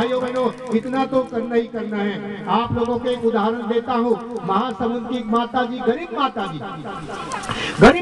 भाइयों बहनों इतना तो करना ही करना है। आप लोगों को एक उदाहरण देता हूँ। महासमुंद की माता जी, गरीब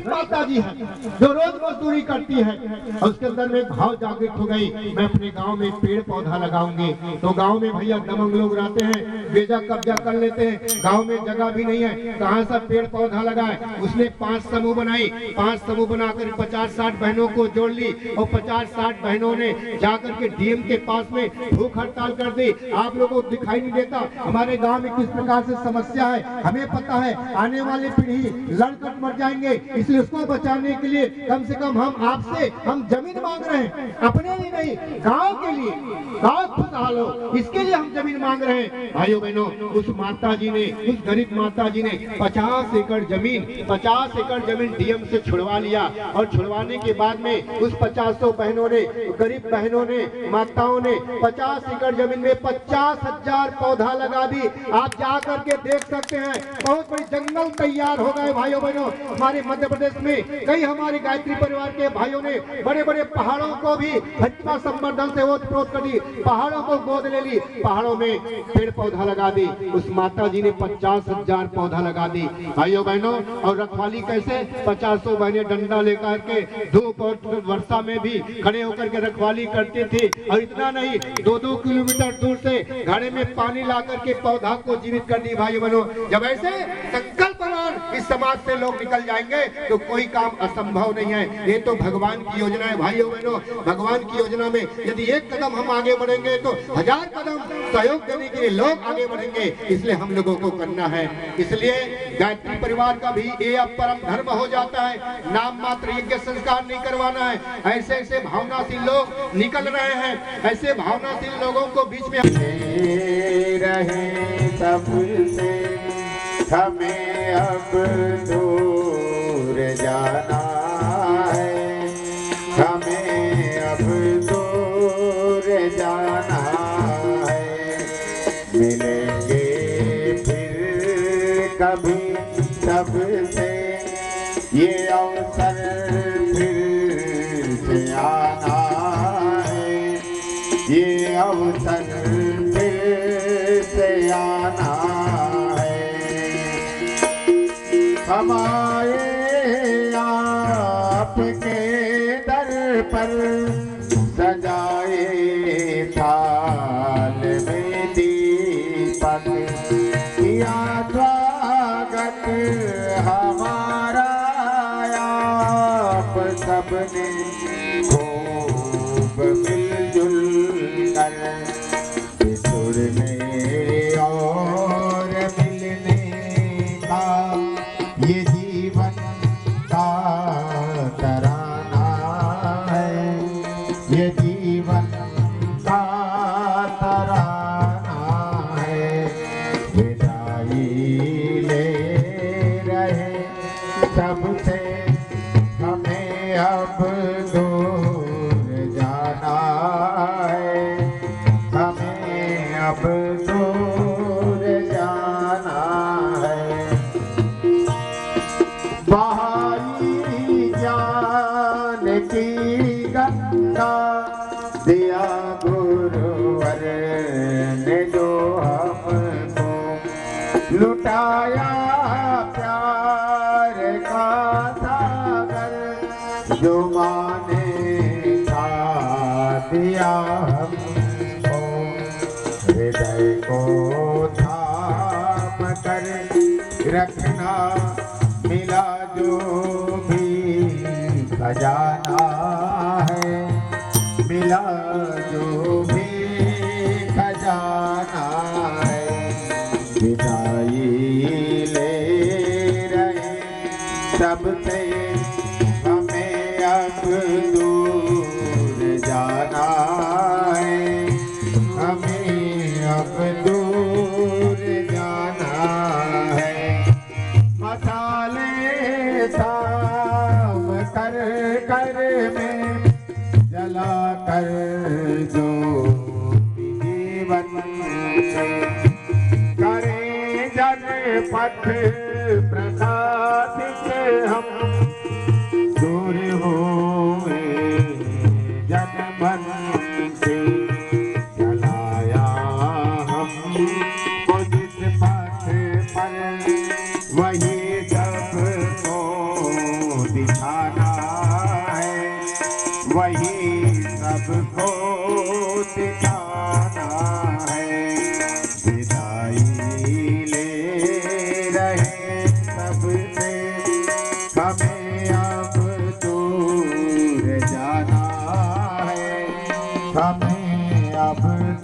माता जी है, जो रोज मजदूरी करती है, और उसके अंदर में भाव जागृत हो गई, मैं अपने गांव में पेड़ पौधा लगाऊंगी। तो गांव में भैया दबंग लोग रहते हैं, बेजा कब्जा कर लेते हैं, गांव में जगह भी नहीं है, कहां से पेड़ पौधा लगाए। उसने 5 समूह बनाई, 5 समूह बनाकर 50-60 बहनों को जोड़ ली, और 50-60 बहनों ने जाकर के डीएम के पास में भूख हड़ताल कर दी। आप लोगों को दिखाई नहीं देता हमारे गांव में किस प्रकार से समस्या है, हमें पता है। आने वाली पीढ़ी लड़कट मर जाएंगे, इसलिए उसको बचाने के लिए कम से कम हम जमीन मांग रहे हैं, अपने लिए नहीं, गांव के लिए, गांव खुशहाल हो, इसके लिए हम जमीन मांग रहे हैं। भाइयों बहनों, उस माता जी ने, उस गरीब माता जी ने 50 एकड़ जमीन डीएम से छुड़वा लिया, और छुड़वाने के बाद में उस 50 बहनों ने, गरीब बहनों ने, माताओं ने 50 एकड़ जमीन में 50,000 पौधा लगा दी। आप जा करके देख सकते हैं, बहुत बड़ी जंगल तैयार हो गए। भाइयों बहनों, हमारे मध्य प्रदेश में कई हमारे गायत्री परिवार के भाइयों ने बड़े बड़े पहाड़ों को भी हरित संवर्धन से ओत-प्रोत कर दी, पहाड़ों को गोद ले ली, पहाड़ों में पेड़ पौधा लगा दी। उस माता जी ने 50,000 पौधा लगा दी। भाइयों बहनों, और रखवाली कैसे, 50 बहनें डंडा लेकर के धूप और वर्षा में भी खड़े होकर के रखवाली करती थी। और इतना नहीं, 2-2 किलोमीटर दूर से घड़े में पानी ला करके पौधा को जीवित कर दी। भाइयों बहनों, जब ऐसे संकल्प इस समाज से लोग निकल जाएंगे तो कोई काम असंभव नहीं है। ये तो भगवान की योजना है। भाइयों बहनों, भगवान की योजना में यदि एक कदम हम आगे बढ़ेंगे तो 1000 कदम सहयोग देने के लिए लोग आगे बढ़ेंगे। इसलिए हम लोगों को करना है। इसलिए गायत्री परिवार का भी ये अब परम धर्म हो जाता है, नाम मात्र यज्ञ संस्कार नहीं करवाना है। ऐसे ऐसे भावनाशील लोग निकल रहे हैं, ऐसे भावनाशील लोगों को बीच में रहे सबसे हमें अब दूर जाना है, हमें अब दूर जाना है। मिलेंगे फिर कभी सबसे, ये अवसर फिर से आना है, ये अवसर फिर से आना है। हम आए आपके दर पर, सजाए थाल में दीपक, किया स्वागत हमारा आप सबने खूब मिलजुल कर, सुर में और मिलने का ये जीवन का तराना है, ये जीवन का तराना है। विदाई ले रहे सबसे, हमें अब दूर जाना है, हमें अब दूर जाना है। बहाई जान की गंगा, दिया गुरुवर ने जो हमको, लुटाया प्यार का सागर, जो माने था दिया हमको। हृदय को थाम कर रखना, मिला जो भी खजाना है, मिला जो भी खजाना है। विदाई ले रहे सबसे, हमें अब दूर जाना है, हमें अब दूर जाना है। मसाले थाम कर कर में जला कर जो जीवन करे जन पथ प्रकाशित, हम दूर हुए जन मन से, जलाया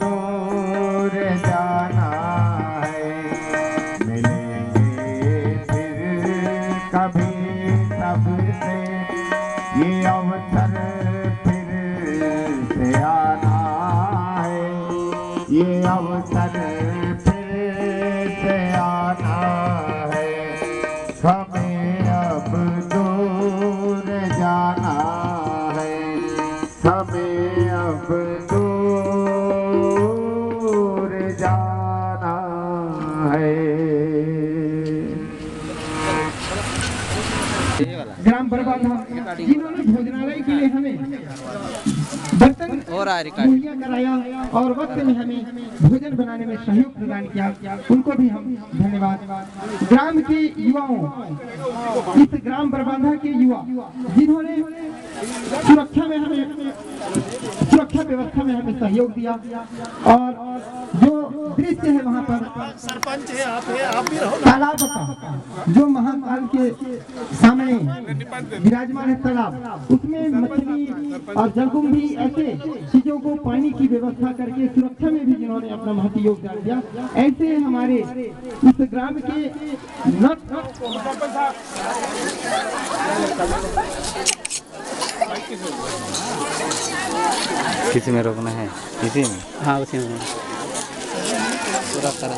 दूर जाना है, मिलेंगे फिर कभी सबसे, ये अवसर फिर से आना है, ये अवसर फिर से आना है, हमें अब दूर जाना है, हमें अब दूर जाना है। ग्राम बरबाधा जिन्होंने भोजनालय के लिए हमें बर्तन मुहैया कराया और वक्त में हमें भोजन बनाने में सहयोग प्रदान किया, उनको भी हम धन्यवाद। ग्राम के युवाओं, इस ग्राम बरबाधा के युवा जिन्होंने सुरक्षा व्यवस्था में हमें सहयोग दिया, और जो दृश्य है वहाँ पर सरपंच है, आप भी रहो। तालाब का जो महाकाल के सामने विराजमान है तालाब, उसमें मछली और जलकुंभ भी ऐसे चीजों को पानी की व्यवस्था करके सुरक्षा में भी जिन्होंने अपना महत्व योगदान दिया, ऐसे हमारे इस ग्राम के किसी में रोकना है, किसी में, हाँ उसी में पूरा करा